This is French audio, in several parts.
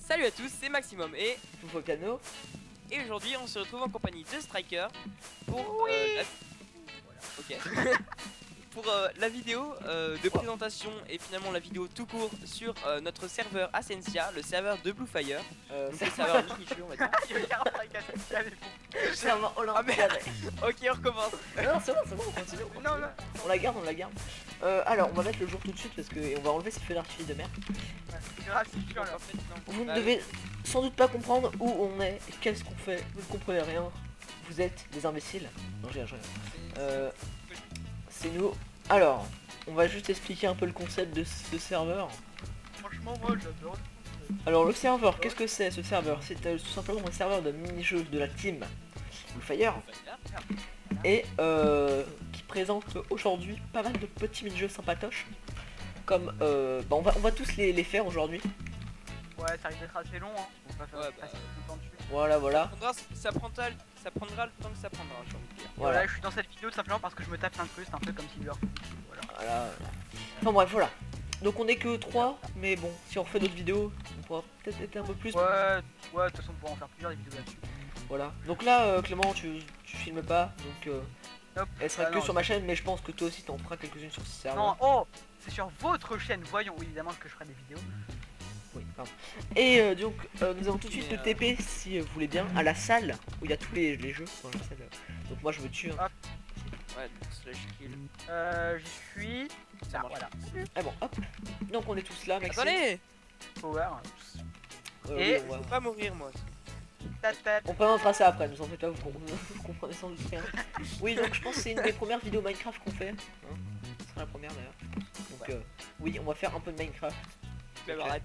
Salut à tous, c'est Maximum et Volcano. et aujourd'hui on se retrouve en compagnie de Striker pour pour la vidéo de présentation et finalement la vidéo tout court sur notre serveur Ascensia, le serveur de Bluefire. Donc le serveur mini-jeu on va dire. Serveur Hollande. Ah merde. Ok, on recommence. Non, c'est bon, on continue. Non, non. On la garde. Alors, on va mettre le jour tout de suite parce que et on va enlever ces feux d'artifice de merde. Vous ne devez sans doute pas comprendre où on est, qu'est-ce qu'on fait, vous ne comprenez rien. Vous êtes des imbéciles. Non, j'ai rien. C'est nous. Alors, on va juste expliquer un peu le concept de ce serveur. Franchement, moi j'adore. Alors, le serveur, qu'est-ce que c'est ce serveur? C'est tout simplement un serveur de mini-jeux de la team Bluefire et qui présente aujourd'hui pas mal de petits mini-jeux sympatoches. Comme, on va tous les faire aujourd'hui. Ouais, ça risque d'être assez long, hein. On va faire passer longtemps dessus. Voilà. Ça prendra le temps que ça prendra, j'ai envie de dire. Voilà, je suis dans cette vidéo tout simplement parce que je me tape l'incruste un peu comme Silver. Voilà. Enfin bref, voilà. Donc on est que 3, mais bon, si on refait d'autres vidéos, on pourra peut-être être un peu plus. Ouais, de toute façon on pourra en faire plusieurs des vidéos là-dessus. Voilà. Donc là, Clément, tu filmes pas, donc elle sera que non, sur ma chaîne, mais je pense que toi aussi t'en feras quelques-unes sur ce serveur. Non, oh, c'est sur votre chaîne, voyons, oui, évidemment que je ferai des vidéos. Oui, pardon. Et donc nous allons tout de suite le TP, si vous voulez bien, à la salle où il y a tous les jeux. Dans la salle. Donc moi je me tue. Hein. Ouais, slash kill. J'y suis. Ça marche. Voilà. Ah bon, hop. Donc on est tous là, Maxime. Attendez, Power. Et Et- on va- faut pas mourir moi. on peut en tracer après, nous en faites pas, vous comprenez sans doute rien. Oui, donc je pense que c'est une des premières vidéos Minecraft qu'on fait. Hein. Ce sera la première d'ailleurs. Donc oui, on va faire un peu de Minecraft. Mais arrête.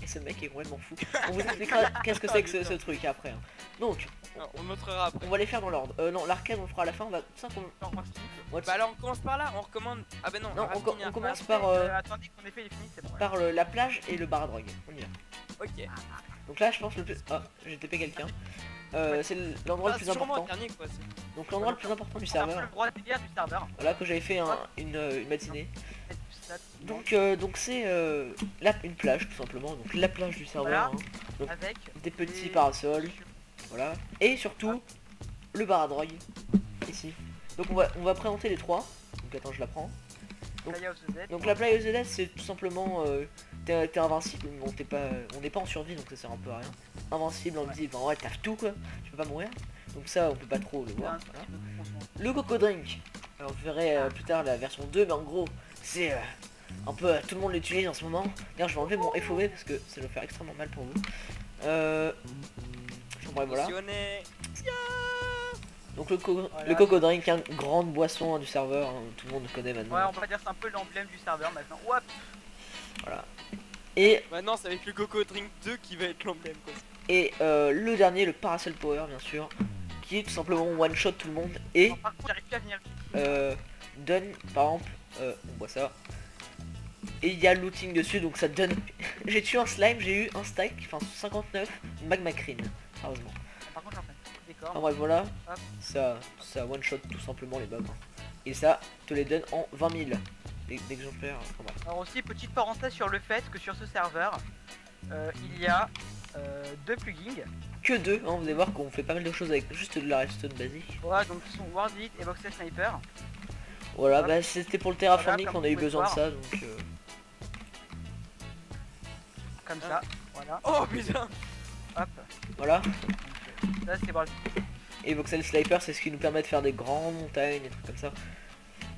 Et ce mec est complètement fou. On vous expliquera qu'est-ce que c'est que ce truc après. Hein. Donc, Non, on le montrera après. on va les faire dans l'ordre. Non, l'arcade on le fera à la fin, on va tout simplement... Bah alors on commence par là, on recommande. Ah bah non, Non, va on finir. commence par, Attendez qu'on ait fait les finis, c'est bon. par la plage et le bar à drogue. On y va. Ok. Donc là je pense le plus... Ah, j'ai TP quelqu'un. C'est l'endroit le plus sûrement important. le dernier quoi. Donc l'endroit le plus important du C'est un peu serveur. le droit délire du serveur. Voilà que j'avais fait une matinée. Donc c'est une plage tout simplement. Donc la plage du serveur. Voilà. Hein. Donc Avec des petits des- parasols. Voilà. Et surtout le bar à drogue. Ici. Donc on va présenter les trois. Donc attends, je la prends. Playa of the Dead. Donc la Playa of the Dead c'est tout simplement t'es invincible, bon, on n'est pas en survie donc ça sert un peu à rien. Invincible, on dit ouais t'as tout quoi, tu peux pas mourir. Donc ça on peut pas trop le voir. Voilà. Le Coco Drink, alors vous verrez plus tard la version 2, mais en gros c'est un peu tout le monde l'utilise en ce moment. D'ailleurs je vais enlever mon FOV parce que ça va faire extrêmement mal pour vous. Bref, voilà. Donc le Coco Drink, une grande boisson du serveur, hein, tout le monde connaît maintenant. Ouais, on va dire c'est un peu l'emblème du serveur maintenant. Ouah. Voilà. Et Maintenant c'est avec le Coco Drink 2 qui va être l'emblème quoi. le dernier, le Parasol Power bien sûr, qui est tout simplement one shot tout le monde et Par contre, j'arrive plus à venir. donne par exemple, on voit ça. Et il y a looting dessus donc ça donne. J'ai tué un slime, j'ai eu un stack, enfin 59 magma cream, heureusement. Par contre, j'en fais des décors. Ah ouais voilà, Hop. ça one shot tout simplement les bugs. Et ça te les donne en 20 000 d'exemplaires. Enfin, bref. Alors aussi, petite parenthèse sur le fait que sur ce serveur, il y a deux plugins. Que deux, hein, vous allez voir qu'on fait pas mal de choses avec juste de la redstone basique. Voilà, donc ce sont World Elite et Voxel Sniper. Voilà, Hop. bah c'était pour le terraforming Voilà, qu'on a eu comme vous besoin de pouvez ça donc Comme ça, voilà. Oh putain. Hop. voilà. Là, c'est World Elite. Et Voxel Sniper c'est ce qui nous permet de faire des grandes montagnes, des trucs comme ça.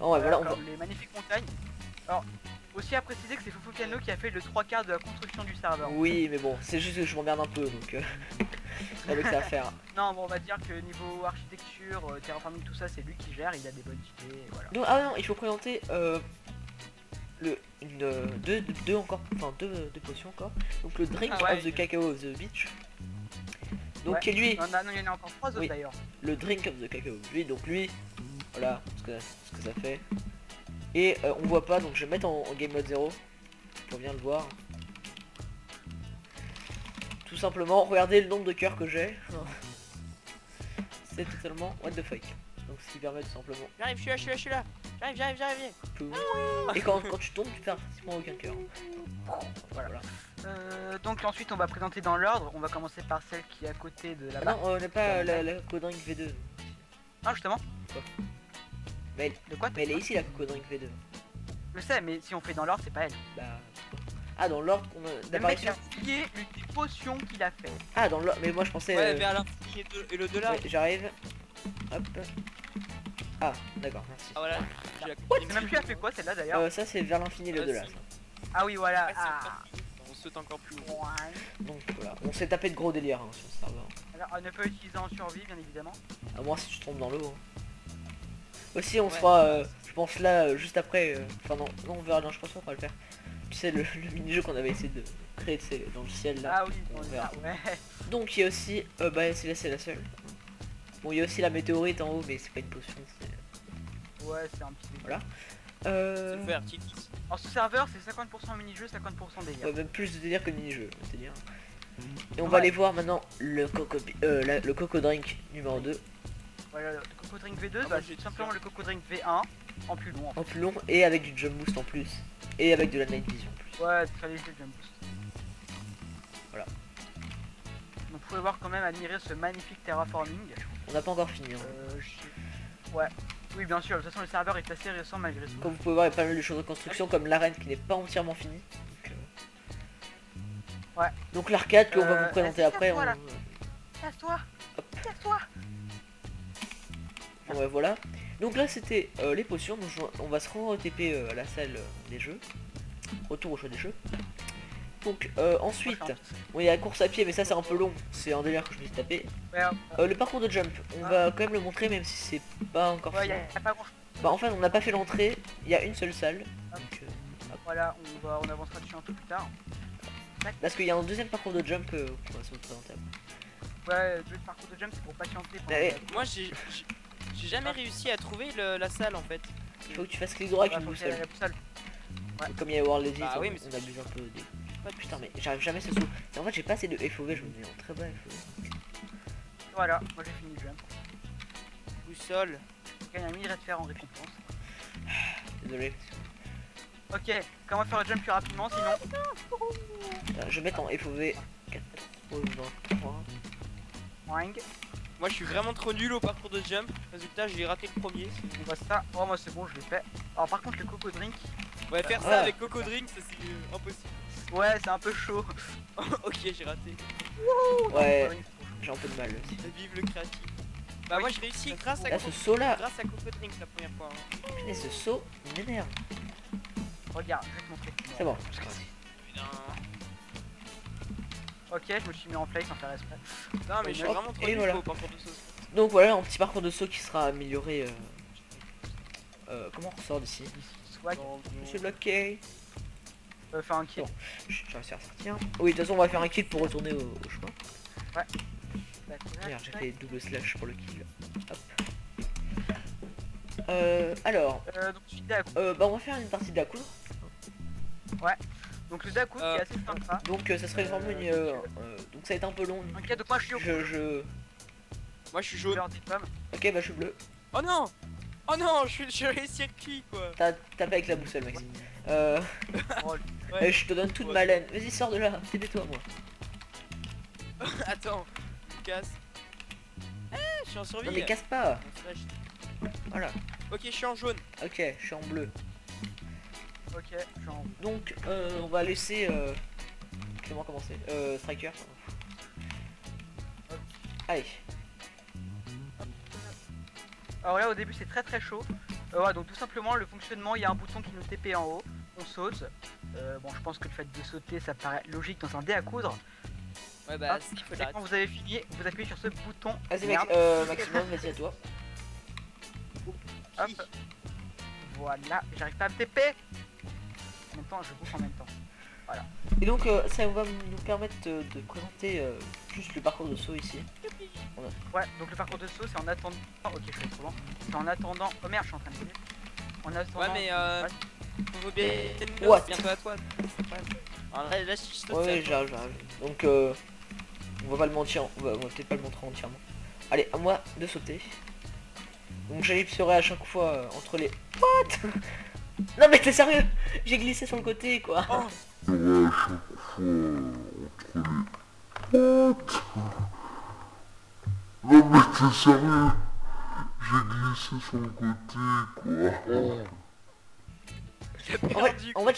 Oh ouais voilà, on va... Comme les magnifiques montagnes. Alors, aussi à préciser que c'est Fofocano qui a fait le 3/4 de la construction du serveur. Oui mais bon, c'est juste que je m'emmerde un peu donc avec ça à faire. Non, bon, on va dire que niveau architecture, terraforming, tout ça, c'est lui qui gère, il a des bonnes idées, voilà. Donc, ah non, il faut présenter deux potions encore. Donc le Drink Ah ouais, of the Cacao of the Beach. Donc Ouais. qui est lui, Non, il y en a encore 3 autres Oui. d'ailleurs. le Drink of the Cacao. Donc lui, voilà ce que ça fait. Et on voit pas, donc je vais mettre en game mode 0 pour bien le voir. Tout simplement, regardez le nombre de cœurs que j'ai. C'est totalement what the fuck. Donc ce qui permet tout simplement. J'arrive, je suis là. J'arrive. Poum. Et quand tu tombes, tu perds pratiquement aucun cœur. Voilà. Donc ensuite on va présenter dans l'ordre, on va commencer par celle qui est à côté de Ah là-bas. non, on n'a pas la Cocodrink V2. Non justement. Mais De quoi? elle est ici la Cocodrink V2. Je sais, mais si on fait dans l'ordre, c'est pas elle. Bah. Ah, dans l'ordre qu'on a Le mec d'apparition. a plié une des potions qu'il a fait. Ah, dans l'ordre. Mais moi je pensais. Ouais, vers l'infini et l'au-delà. Ouais, j'arrive. Hop. Ah, d'accord, merci. Ah voilà. C'est même plus elle fait quoi celle-là d'ailleurs. Ça c'est vers l'infini et Ouais, l'au-delà. c'est- ça. Ah oui voilà. Ouais, c'est Ah. encore plus- On saute encore plus haut. Donc voilà, on s'est tapé de gros délire hein, sur ce serveur. Alors à ne pas utiliser en survie bien évidemment. À moins si tu tombes dans l'eau. Hein. Aussi on Ouais. sera, je pense là, juste après. Enfin non, on verra, non je pense pas qu'on va le faire. Tu sais le mini-jeu qu'on avait essayé de créer, tu sais, dans le ciel là. Ah oui, on on verra. ouais. Donc il y a aussi, bah c'est la seule. Bon il y a aussi la météorite en haut mais c'est pas une potion. Ouais c'est un petit délire. Voilà. C'est le feu artifice. Alors ce serveur c'est 50% mini-jeu, 50% délire. Ouais, même plus de délire que le mini-jeu, c'est dire. Et on Ouais. va aller voir maintenant le le Cocodrink numéro 2 Voilà, le Coco Drink V2, Ah, bah, moi, c'est j'ai tout simplement le Coco Drink V1 en plus long. En en plus long et avec du jump boost en plus. Et avec de la night vision en plus. fait. Ouais, très léger le jump boost. Voilà. Donc vous pouvez voir quand même admirer ce magnifique terraforming. On n'a pas encore fini. Hein. Ouais. Oui bien sûr, de toute façon le serveur est assez récent malgré tout. Comme vous pouvez voir, il y a pas mal de choses de construction comme l'arène qui n'est pas entièrement finie. Ouais. Donc l'arcade qu'on va vous présenter est-ce après. que voilà. Casse-toi. Casse-toi. Bon, ouais, voilà. Donc là c'était les potions. Donc on va se re-TP à la salle des jeux. Retour au choix des jeux. Donc ensuite, bon, il y a la course à pied mais ça c'est un peu long. C'est un délire que je me suis tapé. Ouais, Le parcours de jump, on va quand même le montrer même si c'est pas encore ouais, fini. y a pas grand chose. Bah en fait on n'a pas fait l'entrée, il y a une seule salle. Hop. Donc, Voilà, on avancera dessus un peu plus tard. parce qu'il y a un deuxième parcours de jump qu'on va se présenter après. Ouais, le parcours de jump c'est pour patienter. Pour Ouais. Moi j'ai jamais réussi à trouver la salle en fait. Il faut que tu fasses clic droit avec Ouais, une faut qu'il y ait boussole. la boussole. Ouais. Comme il y a World Legends, Bah oui, mais on c'est- abuse un peu des... Putain mais j'arrive jamais à ce saut. En fait j'ai pas assez de FOV, je me mets en très bas FOV. Voilà, moi j'ai fini le jump. Boussole. Je gagne un mini red fer en récompense. Désolé. Ok, comment faire le jump plus rapidement sinon? Je vais mettre en FOV 83. Wang. Moi je suis vraiment trop nul au parcours de jump. Résultat j'ai raté le premier. On voit ça. Oh moi c'est bon, je l'ai fait. Alors par contre le coco drink, Ouais faire Ah. ça avec Coco Drink ça c'est impossible. ouais c'est un peu chaud. Ok j'ai raté. Ouais, Coco drink, j'ai un peu de mal aussi. Vive le créatif. Bah moi je réussis grâce à Là ce saut là, grâce à Coco Drink la première fois. Hein. putain, ce saut il m'énerve. regarde, je vais te montrer. C'est bon. Putain. Ok, je me suis mis en play sans faire exprès. Non mais je suis Hop, vraiment trop et nul voilà. au parcours de sauce. Donc voilà un petit parcours de saut qui sera amélioré. Comment on ressort d'ici? Swag. Je suis bloqué. Enfin un kill. Bon. J'ai réussi à sortir. Oui de toute façon on va faire un kill pour retourner au chemin. Merde j'ai fait double slash pour le kill. Hop. Alors, Donc je suis Daku. bah on va faire une partie de la coudre. Donc le Daku qui est assez sympa. Donc ça serait vraiment une... donc ça va être un peu long. Ok, donc moi je suis au Moi je suis jaune. couleur des pommes. Ok bah je suis bleu. Oh non. Oh non je suis sur les circuits quoi. T'as tapé avec la boussole Maxime. Oh, Ouais. Je te donne toute Ouais. ma laine. Vas-y sors de là, aidez-toi moi. Attends. Casse. Je suis en survie. Non mais casse pas. Bon, slash. Voilà. Ok je suis en jaune. Ok, je suis en bleu. ok, je suis en... Donc on va laisser Comment commencer Striker. Allez. Alors là au début c'est très très chaud. Ouais, donc tout simplement le fonctionnement, il y a un bouton qui nous TP en haut, on saute. Bon je pense que le fait de sauter ça paraît logique dans un dé à coudre. Ouais bah Hop, il faut et l'arrêter. quand vous avez fini, vous appuyez sur ce bouton. Vas-y Merde. Maximum, vas-y à toi. Hop. Voilà, j'arrive pas à me TP. En même temps je bouffe en même temps. Et donc ça va nous permettre de présenter juste le parcours de saut ici. Ouais, donc le parcours de saut c'est en attendant... Ok je fais trop lent. C'est en attendant... Oh merde je suis en train de mourir. En attendant... Ouais mais faut bien. What? C'est bientôt à toi. C'est pas grave. Alors là je saute. Ouais j'arrive. Donc on va pas le mentir, on va peut-être pas le montrer entièrement. Allez à moi de sauter. Donc j'ellipserai à chaque fois entre les... What? Non mais t'es sérieux? J'ai glissé sur le côté quoi. Oh. Non mais t'es sérieux? J'ai glissé sur le côté, quoi. En fait,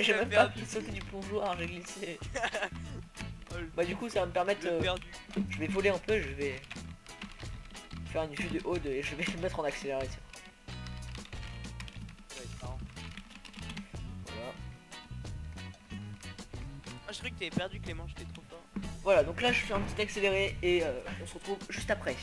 j'ai même pas sauté du plongeoir, j'ai glissé. Bah du coup ça va me permettre... je vais voler un peu, je vais faire une vue de haut et je vais me mettre en accélération. Voilà. Ah, je croyais que t'avais perdu Clément, j'étais trop fort. Voilà, donc là je fais un petit accéléré et on se retrouve juste après.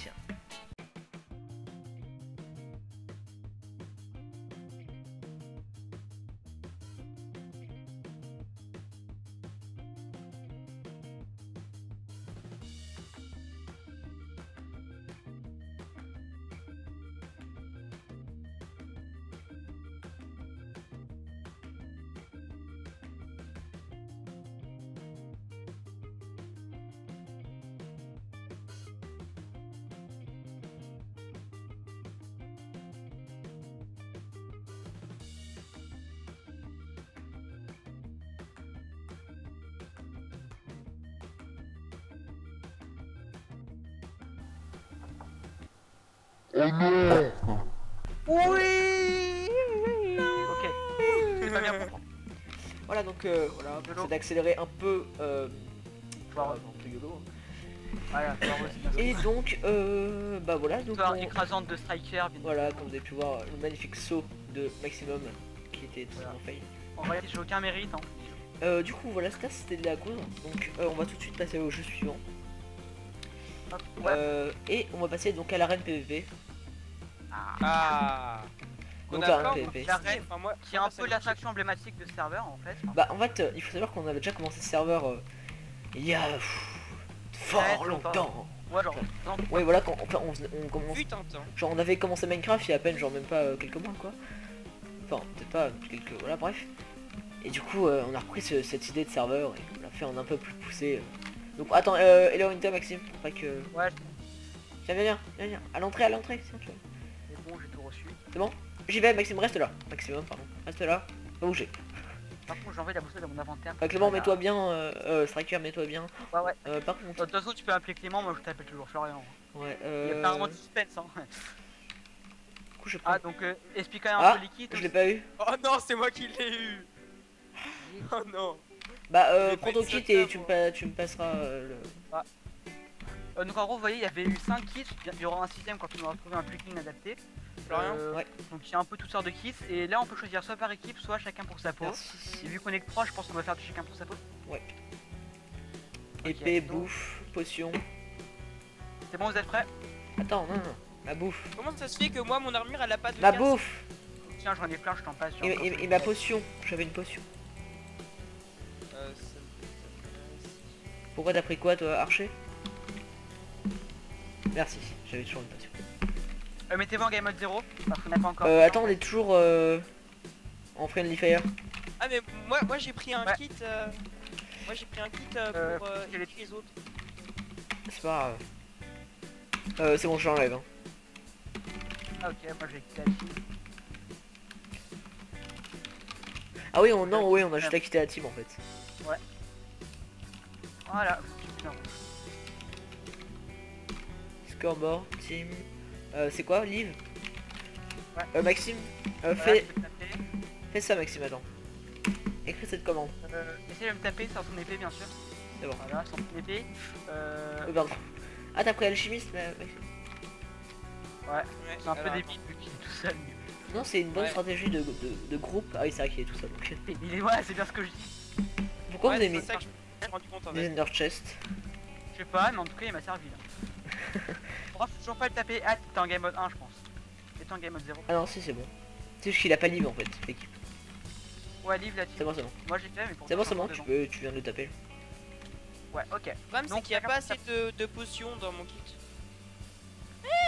Oh non! Oui. Ok. C'est pas bien comprendre. Voilà, donc voilà, c'est d'accélérer un peu, Foireux. un peu YOLO. Voilà, foireux, c'est bien. Et donc, bah voilà, donc Victoire on- écrasante de Striker, bien voilà, comme vous avez pu voir, le magnifique saut de Maximum qui était totalement fail. En vrai, j'ai aucun mérite. Du coup, voilà, ça c'était de la cause. Donc, on va tout de suite passer au jeu suivant. Hop, ouais. Et on va passer donc à l'arène PVP. Ah. Donc, On a l'arène pas PVP. L'arène, enfin, moi, qui est un peu l'attraction emblématique de ce serveur en fait. Bah, en fait, il faut savoir qu'on avait déjà commencé ce serveur il y a fort Très longtemps. Ouais, genre, non, Ouais, voilà, quand enfin, on commence. Putain de temps. Genre, on avait commencé Minecraft il y a à peine, genre, même pas quelques mois quoi. Enfin, peut-être pas quelques. Voilà, bref. Et du coup, on a repris cette idée de serveur et on l'a fait en un peu plus poussé. Donc, attends, Elorinta, Maxime, pour pas que. ouais, Tiens, viens, viens. À l'entrée, tiens, tu vois. c'est bon, j'ai tout reçu. C'est bon? J'y vais, Maxime, reste là. Maximum, pardon. Reste là. Pas bouger. Par contre, j'ai envoyé la boussole dans mon inventaire. Clément, Voilà. mets-toi bien. Striker, mets-toi bien. Ouais, ouais. Par De contre. toute façon, tu peux appeler Clément, moi je t'appelle toujours Florian. Ouais, Il y a pas vraiment de suspense, hein. Du coup, je prends. Ah, donc explique quand même Ah, un peu liquide. je l'ai pas eu. Oh non, c'est moi qui l'ai eu. Oh non. Bah, J'ai prends pas ton eu kit ça, et moi. tu me passeras le. Donc en gros, vous voyez, il y avait eu 5 kits. Il y aura un système quand on aura trouvé un plugin adapté. Florian Ouais. Donc il y a un peu toutes sortes de kits. Et là, on peut choisir soit par équipe, soit chacun pour sa peau. Merci. Et vu qu'on est que 3, je pense qu'on va faire du chacun pour sa peau. Ouais. Ok, Épée, donc, bouffe, potion. C'est bon, vous êtes prêts? Attends, non. Ma bouffe. Comment ça se fait que moi, mon armure, elle a pas de Ma casse bouffe. Tiens, j'en ai plein, je t'en passe. Et ma potion. J'avais une potion. Ça m'intéresse. Pourquoi t'as pris quoi, toi, archer? Merci. J'avais toujours une potion. Mettez-vous en game mode 0, parce qu'on n'a pas encore. Attends, on est toujours en friendly fire. Ah mais moi j'ai pris un Ouais. kit. Moi j'ai pris un kit pour quel est- éviter les autres. C'est pas grave. C'est bon, je l'enlève. Hein. Ah, ok, moi je vais quitter la team. Ah oui, non, oui, on a juste à quitter la team en fait. Voilà, je suis bien. Scoreboard, team. C'est quoi, Live? Ouais. Maxime, Voilà, fais, je vais me taper. fais ça, Maxime, attends. Écris cette commande. Essaye de me taper sans ton épée, bien sûr. C'est bon. Voilà, sans ton épée. Pardon. Ah, t'as pris alchimiste, mais... Ouais, Ouais, c'est un peu alors, débile vu qu'il est tout seul. mais- Non, c'est une bonne Ouais. stratégie de groupe. Ah oui, c'est vrai qu'il est tout seul. Donc. Il est, ouais, c'est bien ce que je dis. Pourquoi ouais, vous avez c'est mis ça que je me suis rendu compte en des fait. ender chest? Je sais pas, mais en tout cas, il m'a servi là. Bon, faut toujours pas le taper. Ah, t'es en game mode 1, je pense. T'es en game mode 0. Ah non, si, c'est bon. C'est juste qu'il a pas live en fait, l'équipe. Ouais, livre la C'est team. bon, c'est bon. Moi j'ai fait, mais pour C'est bon, c'est bon, tu viens de le taper. Ouais, ok. Le problème c'est Donc, qu'il n'y a chacun pas pour assez de potions dans mon kit.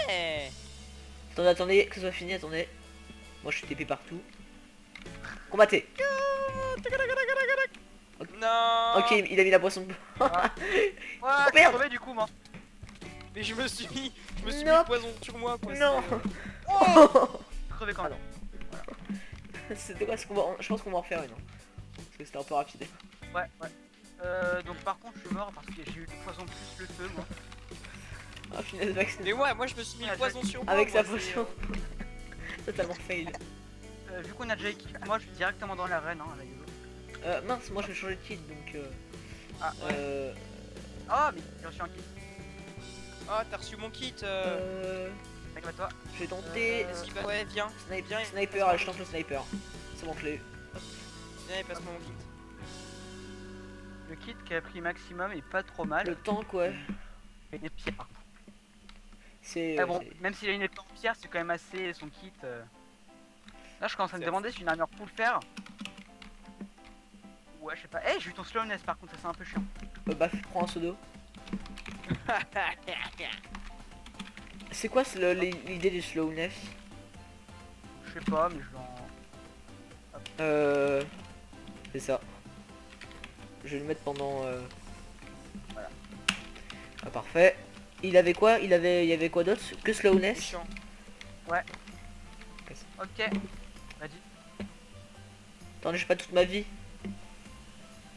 Eh Attendez, que ce soit fini, attendez. Moi je suis TP partout. Combattez. Non. Ok, il a mis la poisson. Ouais, je merde. crevé du coup, moi. Mais je me suis mis Non. le poison sur moi quoi. Non. Je crevé quand même. C'était quoi ce combat? Je pense qu'on va en refaire une. Hein. Parce que c'était un peu rapide. Ouais, ouais. Donc par contre je suis mort parce que j'ai eu le poison plus le feu moi. Ah punaise Max. Mais moi je me suis mis le poison sur moi. Avec moi, sa c'est, potion. Totalement fail. Vu qu'on a déjà équipé, moi je suis directement dans l'arène hein, la gueule. Mince, moi je vais changer de kit donc Ah, Ah mais j'ai reçu un kit. Ah t'as reçu mon kit. Avec toi. je vais tenter Ouais viens. Viens, sniper, allez je tente le sniper. C'est bon je l'ai eu. Viens et passe-moi mon kit. Le kit qui a pris maximum est pas trop mal. Le tank ouais. Il est pire par contre. C'est Ah bon, même s'il a une épée en pierre, c'est quand même assez son kit. Là je commence à me demander si une armure full fer. Ouais je sais pas. Eh j'ai eu ton slowness par contre ça c'est un peu chiant. Bah prends un pseudo. C'est quoi l'idée du slowness? Je sais pas mais je l'en... C'est ça. Je vais le mettre pendant Voilà. Ah parfait. Il avait quoi? Il y avait quoi d'autre que slowness? Chiant. Ok. Vas-y. Attendez, j'ai pas toute ma vie.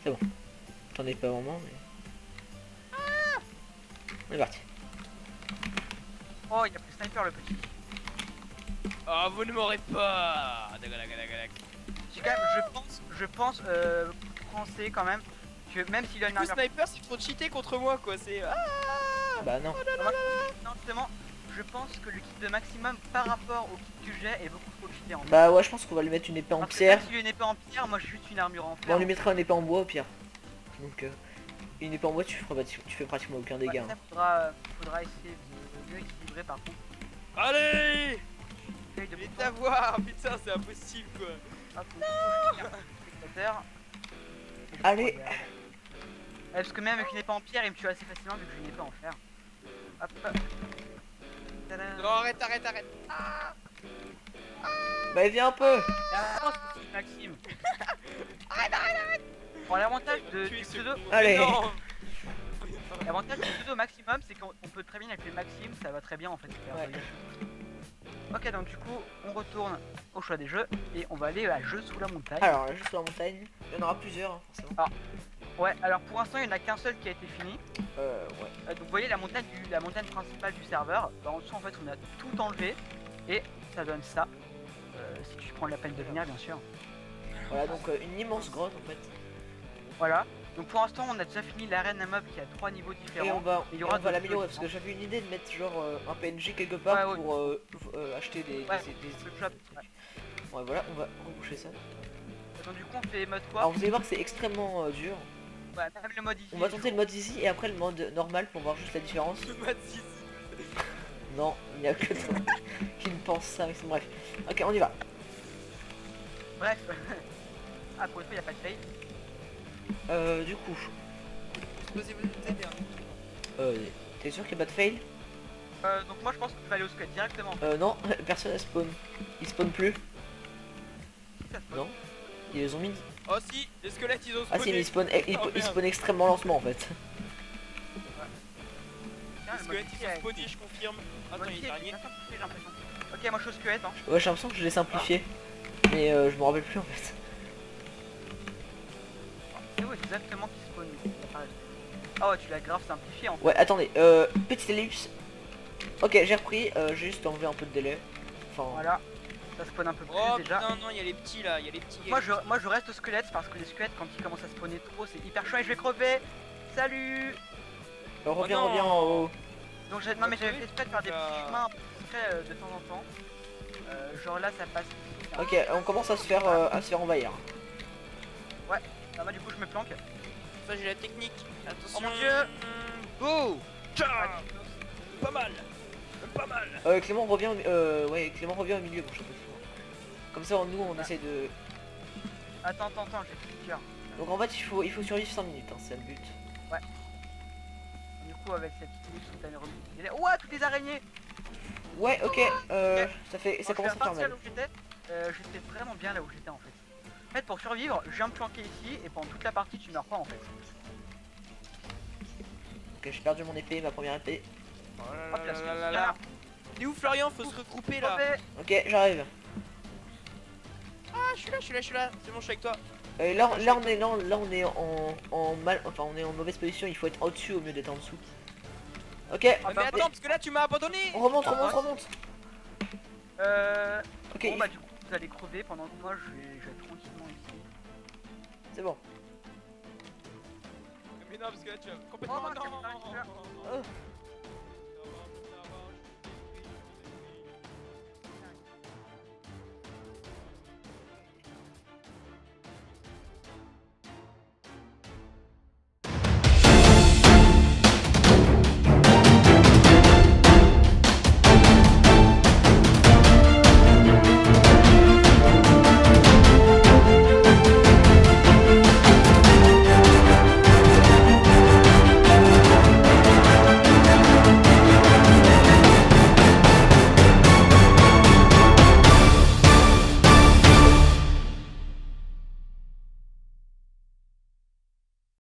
C'est bon. J'en ai pas vraiment mais... On est parti. Oh il a pris sniper le petit. Oh vous ne m'aurez pas. J'ai quand même, je pense, français quand même, que même s'il a une Le armure... sniper c'est trop cheaté contre moi quoi. C'est. Bah non. Non justement, je pense que le kit de maximum par rapport au kit que j'ai est beaucoup trop cheaté en fait. Bah ouais, je pense qu'on va lui mettre une épée en Parce que pierre. même s'il a une épée en pierre, moi j'ai juste une armure en fer. Bon, on lui mettra une épée en bois au pire. Donc une épée en bois, tu fais pratiquement aucun dégât. Ouais, Hein. ça, faudra essayer de mieux équilibrer par contre. Allez. Essaye de Viens t'avoir. Putain c'est impossible quoi. spectateur. Allez. Parce que même avec une épée en pierre, il me tue assez facilement vu que j'ai une épée en fer. Hop. Tadam. Non arrête. Bah viens un peu. Ah, c'est Maxime. Arrête. Bon l'avantage du pseudo. Allez. Non. L'avantage du pseudo maximum c'est qu'on peut très bien appeler Maxime, ça va très bien en fait. Ouais. Ok donc du coup on retourne au choix des jeux et on va aller à jeu sous la montagne. Alors là, juste sur la montagne, il y en aura plusieurs hein, forcément. Ouais alors pour l'instant il n'y en a qu'un seul qui a été fini. Ouais. Donc vous voyez la montagne principale du serveur. Bah, en dessous en fait on a tout enlevé et ça donne ça. Si tu prends la peine de venir bien sûr. Voilà donc une immense grotte en fait. Voilà. Donc pour l'instant on a déjà fini l'arène à mobs qui a 3 niveaux différents. Et on va, il y aura l'améliorer d'autres parce que j'avais une idée de mettre genre un PNJ quelque part Ouais, pour acheter des le shop. Ouais voilà, on va reboucher ça. Donc du coup on fait mode quoi? Alors vous allez voir que c'est extrêmement dur. Ouais, même le mode easy. On va tenter le mode easy et après le mode normal pour voir juste la différence. Le mat ici. Non, il n'y a que toi qui me pense ça, mais c'est bref. Ok, on y va. Bref. Ah pour une fois il n'y a pas de fail. Du coup, Posez-vous bien. t'es sûr qu'il n'y a pas de fail? Donc moi je pense que tu vas aller au squelette directement. Non, personne ne spawn. Il spawn plus. Ça se passe. Non. Ils les ont mis. Oh si, les squelettes ils ont Ah si, mais spawné. il spawn extrêmement lentement en fait. Tiens, Les le mode squelettes easy ils ont a- spawné, je confirme. le Attends, mode il easy est a araignée. bien simplifié, j'ai l'impression. Ok moi je suis au squelette hein. Ouais, j'ai l'impression que je l'ai simplifié. Mais je me rappelle plus en fait. C'est où exactement qui spawn lui? Ah ouais tu l'as grave simplifié en fait. Ouais, attendez, petite ellipse. Ok, j'ai repris, j'ai juste enlevé un peu de délai. Enfin, Voilà. Ça spawn un peu plus Oh déjà. putain non, il y a les petits là, il y a les petits. Moi je reste au squelette parce que les squelettes quand ils commencent à spawner trop c'est hyper chiant et je vais crever. Salut. reviens, non. reviens en haut. Donc non mais j'avais fait exprès de faire des petits Ah. chemins un peu discrets de temps en temps. Genre là ça passe. Ok, on commence à se faire envahir. Ah bah du coup je me planque. Ça j'ai la technique. Attention. Oh mon dieu. Go. Ah, Pas mal. Pas mal. Clément revient, ouais, Clément revient au milieu. Bon, je sais pas si c'est bon. Comme ça, nous, on essaie de. Attends, j'ai plus de cœur. Donc en fait, il faut survivre 5 minutes, hein, c'est le but. Du coup avec cette petite ellipse où t'as une remise. Ouah toutes les araignées. Ouais, ok, ça Bon, commence à faire partir mal. là où j'étais. J'étais vraiment bien là où j'étais en fait. En fait pour survivre, je viens me planquer ici et pendant toute la partie tu meurs pas en fait. Ok, j'ai perdu mon épée, ma première épée. Oh Hop, là là, là là là. Il est où Florian? Faut se regrouper là. Mauvais. Ok, j'arrive. Ah je suis là. C'est bon, je suis avec toi. Là on est on est en mauvaise position, il faut être au-dessus au mieux d'être en dessous. Ok, Mais attends, parce que là tu m'as abandonné. on remonte. Ok, Bon bah du coup vous allez crever pendant que moi je vais tranquillement ici. c'est bon. Mais non, parce que là tu vas complètement. Oh, non. capitaine,